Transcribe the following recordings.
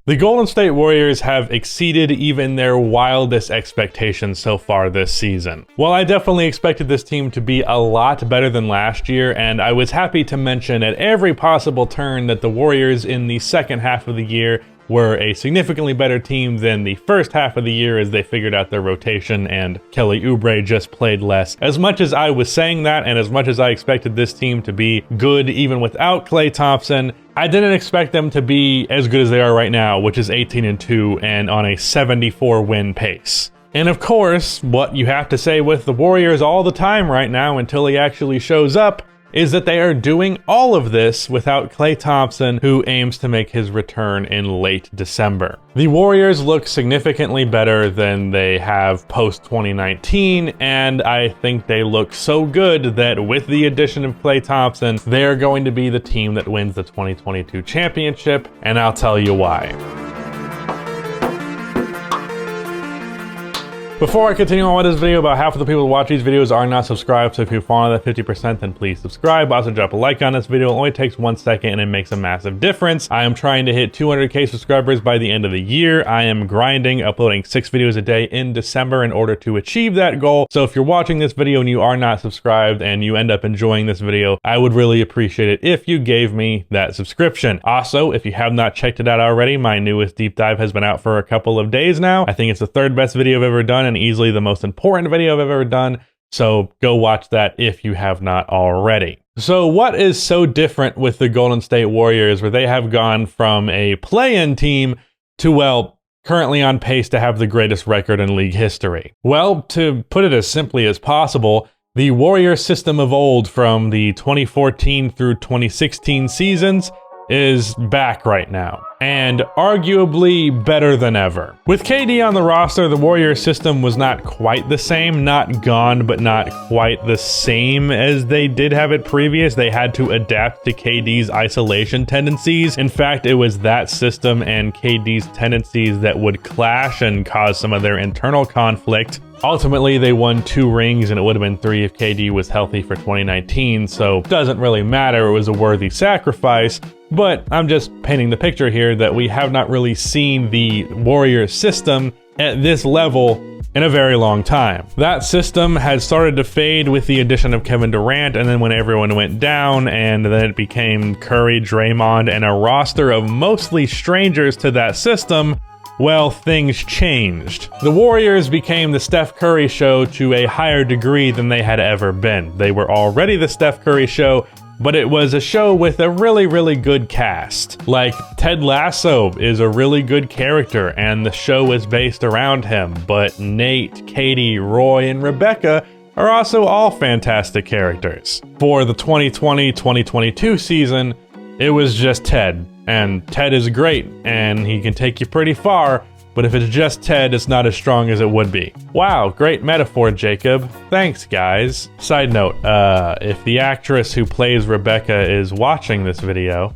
The Golden State Warriors have exceeded even their wildest expectations so far this season. While I definitely expected this team to be a lot better than last year, and I was happy to mention at every possible turn that the Warriors in the second half of the year were a significantly better team than the first half of the year as they figured out their rotation and Kelly Oubre just played less. As much as I was saying that and as much as I expected this team to be good even without Klay Thompson, I didn't expect them to be as good as they are right now, which is 18-2 and on a 74 win pace. And of course, what you have to say with the Warriors all the time right now until he actually shows up is that they are doing all of this without Klay Thompson, who aims to make his return in late December. The Warriors look significantly better than they have post-2019, and I think they look so good that with the addition of Klay Thompson, they're going to be the team that wins the 2022 championship, and I'll tell you why. Before I continue on with this video, about half of the people who watch these videos are not subscribed, so if you fall under that 50%, then please subscribe. Also drop a like on this video. It only takes 1 second and it makes a massive difference. I am trying to hit 200k subscribers by the end of the year. I am grinding, uploading 6 videos a day in December in order to achieve that goal. So if you're watching this video and you are not subscribed and you end up enjoying this video, I would really appreciate it if you gave me that subscription. Also, if you have not checked it out already, my newest deep dive has been out for a couple of days now. I think it's the 3rd best video I've ever done and easily the most important video I've ever done, so go watch that if you have not already. So what is so different with the Golden State Warriors where they have gone from a play-in team to, well, currently on pace to have the greatest record in league history? Well, to put it as simply as possible, the Warrior system of old from the 2014 through 2016 seasons is back right now, and arguably better than ever. With KD on the roster, the Warriors system was not quite the same, not gone, but not quite the same as they did have it previous. They had to adapt to KD's isolation tendencies. In fact, it was that system and KD's tendencies that would clash and cause some of their internal conflict. Ultimately, they won 2 rings, and it would have been 3 if KD was healthy for 2019, so it doesn't really matter. It was a worthy sacrifice, but I'm just painting the picture here that we have not really seen the Warriors system at this level in a very long time. That system had started to fade with the addition of Kevin Durant, and then when everyone went down, and then it became Curry, Draymond, and a roster of mostly strangers to that system, well, things changed. The Warriors became the Steph Curry show to a higher degree than they had ever been. They were already the Steph Curry show, but it was a show with a really, really good cast. Like, Ted Lasso is a really good character, and the show is based around him, but Nate, Katie, Roy, and Rebecca are also all fantastic characters. For the 2020-2022 season, it was just Ted. And Ted is great, and he can take you pretty far, but if it's just Ted, it's not as strong as it would be. Wow, great metaphor, Jacob. Thanks, guys. Side note, if the actress who plays Rebecca is watching this video,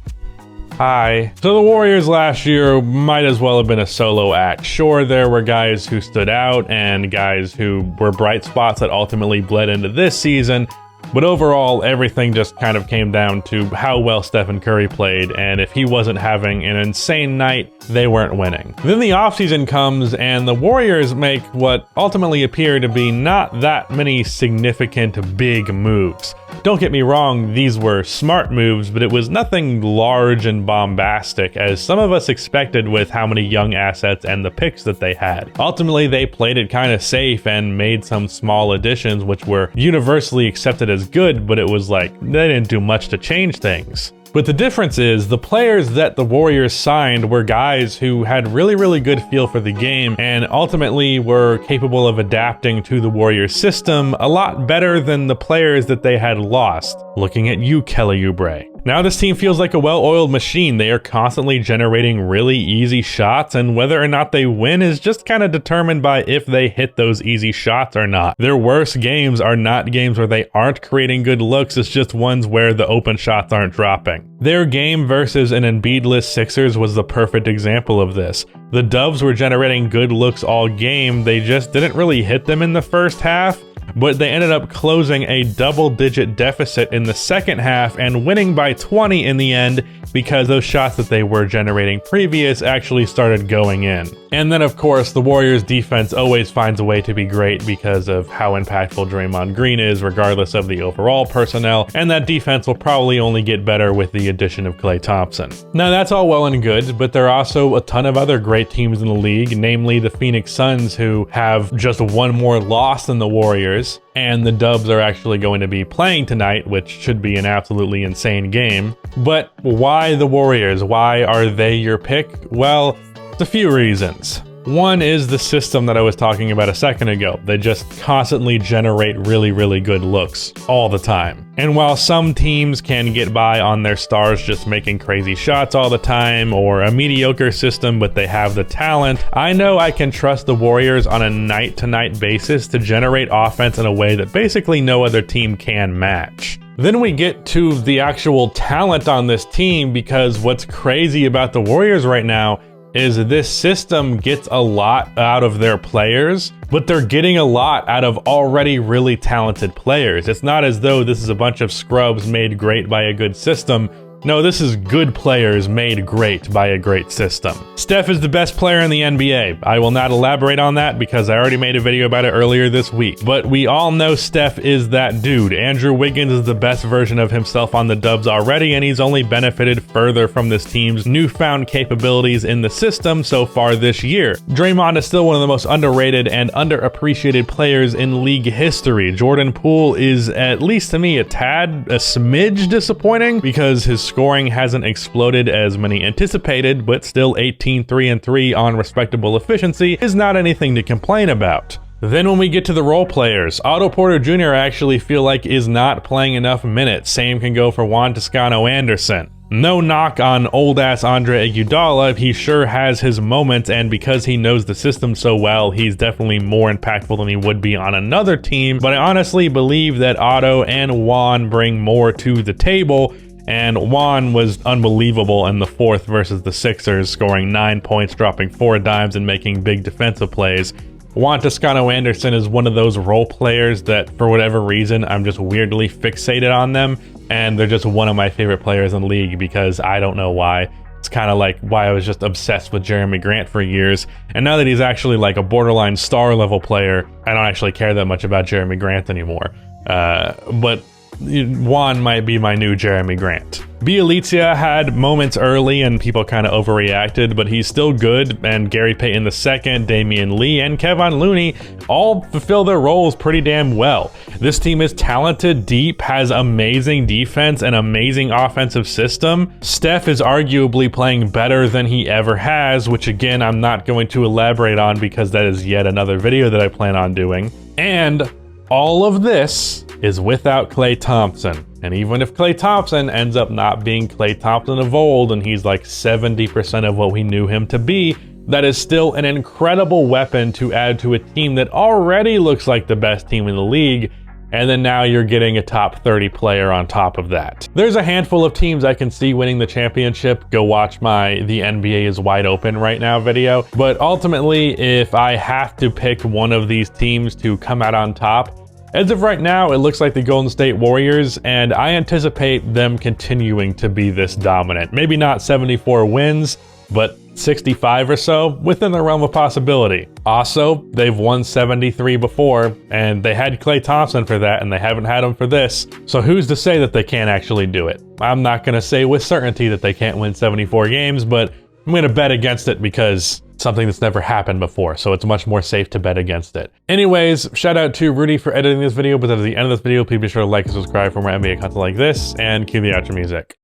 hi. So the Warriors last year might as well have been a solo act. Sure, there were guys who stood out and guys who were bright spots that ultimately bled into this season, but overall, everything just kind of came down to how well Stephen Curry played, and if he wasn't having an insane night, they weren't winning. Then the offseason comes, and the Warriors make what ultimately appear to be not that many significant big moves. Don't get me wrong, these were smart moves, but it was nothing large and bombastic, as some of us expected with how many young assets and the picks that they had. Ultimately, they played it kind of safe and made some small additions, which were universally accepted as good, but it was like, they didn't do much to change things. But the difference is, the players that the Warriors signed were guys who had really, really good feel for the game and ultimately were capable of adapting to the Warriors system a lot better than the players that they had lost. Looking at you, Kelly Oubre. Now this team feels like a well-oiled machine. They are constantly generating really easy shots, and whether or not they win is just kind of determined by if they hit those easy shots or not. Their worst games are not games where they aren't creating good looks, it's just ones where the open shots aren't dropping. Their game versus an Embiid-less Sixers was the perfect example of this. The Dubs were generating good looks all game, they just didn't really hit them in the first half. but they ended up closing a double-digit deficit in the second half and winning by 20 in the end because those shots that they were generating previous actually started going in. And then, of course, the Warriors defense always finds a way to be great because of how impactful Draymond Green is, regardless of the overall personnel, and that defense will probably only get better with the addition of Klay Thompson. Now, that's all well and good, but there are also a ton of other great teams in the league, namely the Phoenix Suns, who have just one more loss than the Warriors, and the Dubs are actually going to be playing tonight, which should be an absolutely insane game. But why the Warriors? Why are they your pick? Well, it's a few reasons. One is the system that I was talking about a second ago. They just constantly generate really, really good looks all the time. And while some teams can get by on their stars just making crazy shots all the time, or a mediocre system but they have the talent, I know I can trust the Warriors on a night-to-night basis to generate offense in a way that basically no other team can match. Then we get to the actual talent on this team, because what's crazy about the Warriors right now is this system gets a lot out of their players, but they're getting a lot out of already really talented players. It's not as though this is a bunch of scrubs made great by a good system. No, this is good players made great by a great system. Steph is the best player in the NBA. I will not elaborate on that because I already made a video about it earlier this week. But we all know Steph is that dude. Andrew Wiggins is the best version of himself on the Dubs already, and he's only benefited further from this team's newfound capabilities in the system so far this year. Draymond is still one of the most underrated and underappreciated players in league history. Jordan Poole is, at least to me, a smidge disappointing because his scoring hasn't exploded as many anticipated, but still 18, 3 and 3 on respectable efficiency is not anything to complain about. Then when we get to the role players, Otto Porter Jr. I actually feel like is not playing enough minutes. Same can go for Juan Toscano-Anderson. No knock on old-ass Andre Iguodala, he sure has his moments, and because he knows the system so well, he's definitely more impactful than he would be on another team, but I honestly believe that Otto and Juan bring more to the table, and Juan was unbelievable in the fourth versus the Sixers, scoring 9 points, dropping 4 dimes, and making big defensive plays. Juan Toscano-Anderson is one of those role players that, for whatever reason, I'm just weirdly fixated on them, and they're just one of my favorite players in the league because I don't know why. It's kind of like why I was just obsessed with Jeremy Grant for years, and now that he's actually like a borderline star level player, I don't actually care that much about Jeremy Grant anymore. But Juan might be my new Jeremy Grant. Bjelica had moments early and people kind of overreacted, but he's still good, and Gary Payton II, Damian Lee, and Kevon Looney all fulfill their roles pretty damn well. This team is talented, deep, has amazing defense, and amazing offensive system. Steph is arguably playing better than he ever has, which again, I'm not going to elaborate on because that is yet another video that I plan on doing. And all of this is without Klay Thompson. And even if Klay Thompson ends up not being Klay Thompson of old and he's like 70% of what we knew him to be, that is still an incredible weapon to add to a team that already looks like the best team in the league. And then now you're getting a top 30 player on top of that. There's a handful of teams I can see winning the championship. Go watch my The NBA is Wide Open Right Now video. But ultimately, if I have to pick one of these teams to come out on top, as of right now, it looks like the Golden State Warriors, and I anticipate them continuing to be this dominant. Maybe not 74 wins, but 65 or so, within the realm of possibility. Also, they've won 73 before, and they had Klay Thompson for that, and they haven't had him for this. So who's to say that they can't actually do it? I'm not going to say with certainty that they can't win 74 games, but I'm going to bet against it because something that's never happened before, so it's much more safe to bet against it. Anyways, shout out to Rudy for editing this video, but at the end of this video, please be sure to like and subscribe for more NBA content like this, and cue the outro music.